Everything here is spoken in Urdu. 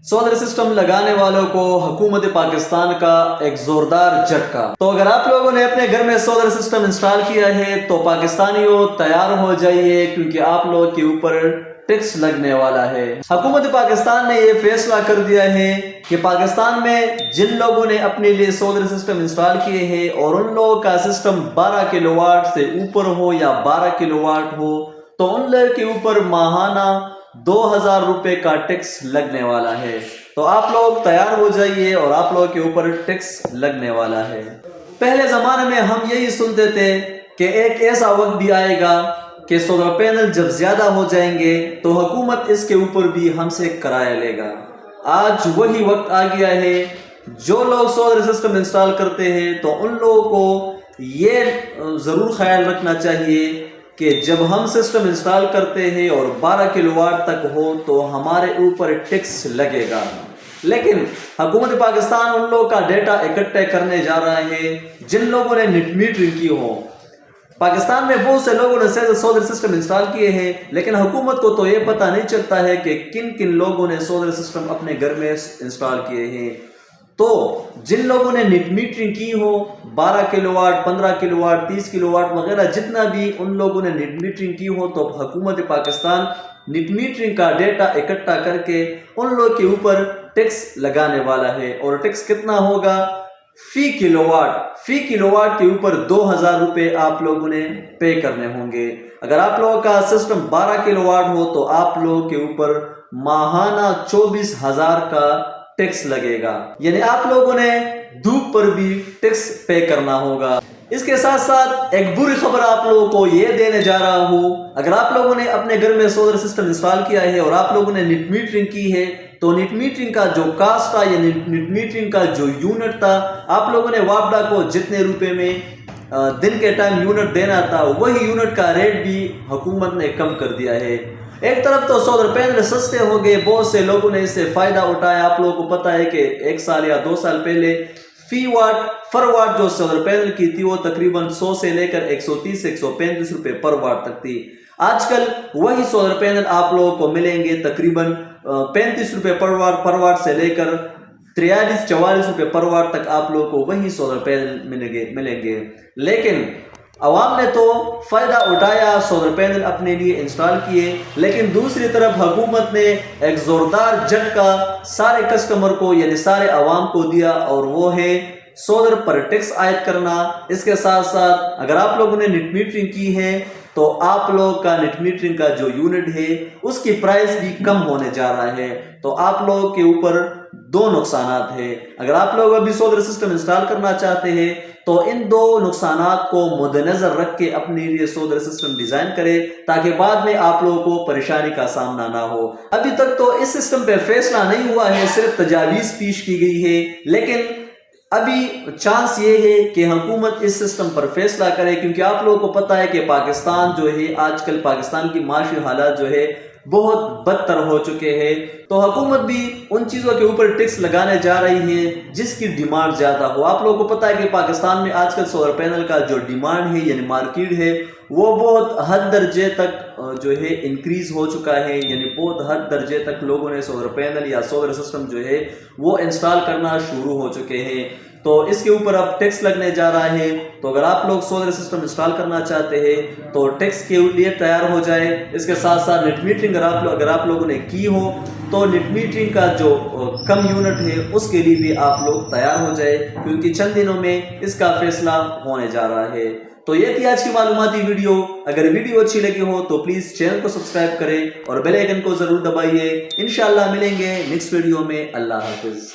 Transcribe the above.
سولر سسٹم لگانے والوں کو حکومت پاکستان کا ایک زوردار جھٹکا۔ تو اگر آپ لوگوں نے اپنے گھر میں سولر سسٹم انسٹال کیا ہے تو پاکستانیوں تیار ہو جائیے، کیونکہ آپ لوگ کے اوپر ٹیکس لگنے والا ہے۔ حکومت پاکستان نے یہ فیصلہ کر دیا ہے کہ پاکستان میں جن لوگوں نے اپنے لیے سولر سسٹم انسٹال کیے ہیں اور ان لوگوں کا سسٹم 12 کلو واٹ سے اوپر ہو یا 12 کلو واٹ ہو تو ان لوگوں کے اوپر ماہانہ 2000 روپے کا ٹیکس لگنے والا ہے۔ تو آپ لوگ تیار ہو جائیے اور آپ لوگوں کے اوپر ٹیکس لگنے والا ہے۔ پہلے زمانے میں ہم یہی سنتے تھے کہ ایک ایسا وقت بھی آئے گا کہ سولر پینل جب زیادہ ہو جائیں گے تو حکومت اس کے اوپر بھی ہم سے کرایہ لے گا۔ آج وہی وقت آ گیا ہے۔ جو لوگ سولر سسٹم انسٹال کرتے ہیں تو ان لوگوں کو یہ ضرور خیال رکھنا چاہیے کہ جب ہم سسٹم انسٹال کرتے ہیں اور 12 کلو واٹ تک ہو تو ہمارے اوپر ٹیکس لگے گا۔ لیکن حکومت پاکستان ان لوگوں کا ڈیٹا اکٹھے کرنے جا رہا ہے جن لوگوں نے نیٹ میٹرنگ کی ہو۔ پاکستان میں بہت سے لوگوں نے سولر سسٹم انسٹال کیے ہیں، لیکن حکومت کو تو یہ پتہ نہیں چلتا ہے کہ کن کن لوگوں نے سولر سسٹم اپنے گھر میں انسٹال کیے ہیں۔ تو جن لوگوں نے نیٹ میٹرنگ کی ہو 12 kilowatt, 15 kilowatt, 30 kilowatt وغیرہ جتنا بھی ان لوگوں نے نیٹ میٹرنگ کی ہو تو حکومت پاکستان نیٹ میٹرنگ کا ڈیٹا اکٹھا کر کے ان لوگوں کے اوپر ٹیکس لگانے والا ہے۔ اور ٹیکس کتنا ہوگا؟ فی کلو واٹ کے اوپر 2000 روپے آپ لوگوں نے پے کرنے ہوں گے۔ اگر آپ لوگوں کا سسٹم 12 کلو واٹ ہو تو آپ لوگوں کے اوپر ماہانہ 24,000 کا ٹیکس لگے گا، یعنی آپ لوگوں نے دھوپ پر بھی ٹیکس پے کرنا ہوگا۔ اس کے ساتھ ساتھ ایک بری خبر آپ لوگوں کو یہ دینے جا رہا ہوں، اگر آپ لوگوں نے اپنے گھر میں سولر سسٹم انسٹال کیا ہے اور آپ لوگوں نے نیٹ میٹرنگ کی ہے تو نیٹ میٹرنگ کا جو کاسٹ تھا یا نیٹ میٹرنگ کا جو یونٹ تھا، آپ لوگوں نے واپڈا کو جتنے روپے میں دن کے ٹائم یونٹ دینا تھا وہی یونٹ کا ریٹ بھی حکومت نے کم کر دیا ہے۔ ایک طرف تو سولر پینل سستے ہو گئے، بہت سے لوگوں نے اس سے فائدہ اٹھایا۔ آپ لوگوں کو پتہ ہے کہ 1 سال یا 2 سال پہلے فر واٹ جو سولر پینل کی تھی وہ تقریباً 100 سے لے کر 130 سے 135 روپے پر واٹ تک تھی۔ آج کل وہی سولر پینل آپ لوگوں کو ملیں گے تقریباً 35 روپے پر واٹ سے لے کر 43-44 روپے پر واٹ تک آپ لوگوں کو وہی سولر پینل ملیں گے۔ لیکن عوام نے تو فائدہ اٹھایا، سولر پینل اپنے لیے انسٹال کیے، لیکن دوسری طرف حکومت نے ایک زوردار جھٹکا سارے کسٹمر کو یعنی سارے عوام کو دیا، اور وہ ہے سولر پر ٹیکس عائد کرنا۔ اس کے ساتھ ساتھ اگر آپ لوگوں نے نیٹ میٹرنگ کی ہے تو آپ لوگ کا نیٹ میٹرنگ کا جو یونٹ ہے اس کی پرائس بھی کم ہونے جا رہا ہے۔ تو آپ لوگوں کے اوپر 2 نقصانات ہیں۔ اگر آپ لوگ ابھی سولر سسٹم انسٹال کرنا چاہتے ہیں تو ان 2 نقصانات کو مد نظر رکھ کے اپنے لیے سولر سسٹم ڈیزائن کرے تاکہ بعد میں آپ لوگوں کو پریشانی کا سامنا نہ ہو۔ ابھی تک تو اس سسٹم پہ فیصلہ نہیں ہوا ہے، صرف تجاویز پیش کی گئی ہے، لیکن ابھی چانس یہ ہے کہ حکومت اس سسٹم پر فیصلہ کرے، کیونکہ آپ لوگوں کو پتہ ہے کہ پاکستان جو ہے آج کل پاکستان کی معاشی حالات جو ہے بہت بدتر ہو چکے ہیں۔ تو حکومت بھی ان چیزوں کے اوپر ٹیکس لگانے جا رہی ہے جس کی ڈیمانڈ زیادہ ہو۔ آپ لوگوں کو پتہ ہے کہ پاکستان میں آج کل سولر پینل کا جو ڈیمانڈ ہے یعنی مارکیٹ ہے وہ بہت حد درجے تک جو ہے انکریز ہو چکا ہے، یعنی بہت حد درجے تک لوگوں نے سولر پینل یا سولر سسٹم جو ہے وہ انسٹال کرنا شروع ہو چکے ہیں۔ تو اس کے اوپر اب ٹیکس لگنے جا رہا ہے۔ تو اگر آپ لوگ سولر سسٹم انسٹال کرنا چاہتے ہیں تو ٹیکس کے لیے تیار ہو جائے۔ اس کے ساتھ ساتھ نیٹ میٹرنگ اگر آپ لوگوں نے کی ہو تو نیٹ میٹرنگ کا جو کم یونٹ ہے اس کے لیے بھی آپ لوگ تیار ہو جائے، کیونکہ چند دنوں میں اس کا فیصلہ ہونے جا رہا ہے۔ تو یہ تھی آج کی معلوماتی ویڈیو۔ اگر ویڈیو اچھی لگی ہو تو پلیز چینل کو سبسکرائب کریں اور بیل آئیکن کو ضرور دبائیے۔ انشاءاللہ ملیں گے نیکسٹ ویڈیو میں۔ اللہ حافظ۔